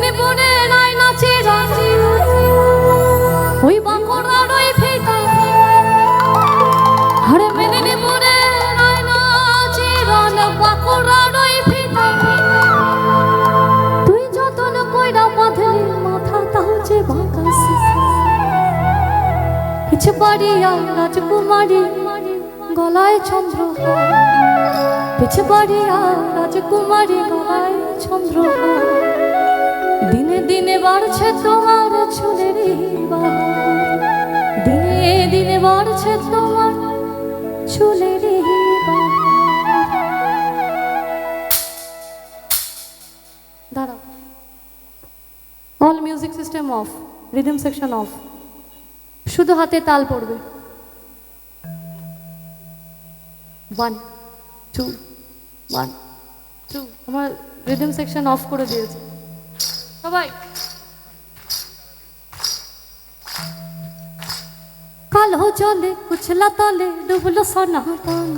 মেদিনীপুরে নাই নাচে রাজি ওই বাঁকুড়ার ওই ফিতা আরে মেদিনীপুরে নাই নাচে রান বাঁকুড়ার ওই ফিতা তুই যতন কইরা বাঁধলি মাথা তাও যে বাঁকা পিছে বাড়িয়া রাজকুমারী গলায় চন্দ্রহার পিছে বাড়িয়া রাজকুমারী গলায় চন্দ্রহার দিনে দিনে বাড়ছে তোমার চুলের বাহার দিনে দিনে বাড়ছে তোমার চুলের বাহার দাঁড়াও all music system of rhythm section of শুধু হাতে তাল পড়বে 1 2 1 2 আমার রিদম সেকশন অফ করে দিয়েছে সবাই কালো জলে কুচলা তলে ডুবলো সনাতন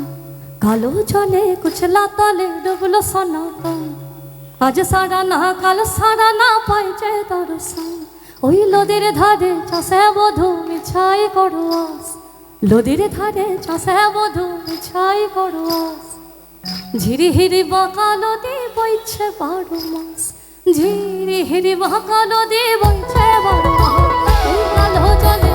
কালো জলে কুচলা তলে ডুবলো সনাতন আজ সারা না কাল সারা না পাই যে দর্শন ওই নদীর ধারে চাষে বধূ মিছাই করো আস নদীর ধারে চাষে বধূ মিছাই করো আস ঝিরি হিরি বাঁকা নদী বইছে 12 মাস ঝিরি হিরি বাঁকা নদী বইছে 12 মাস ওই কালো জলে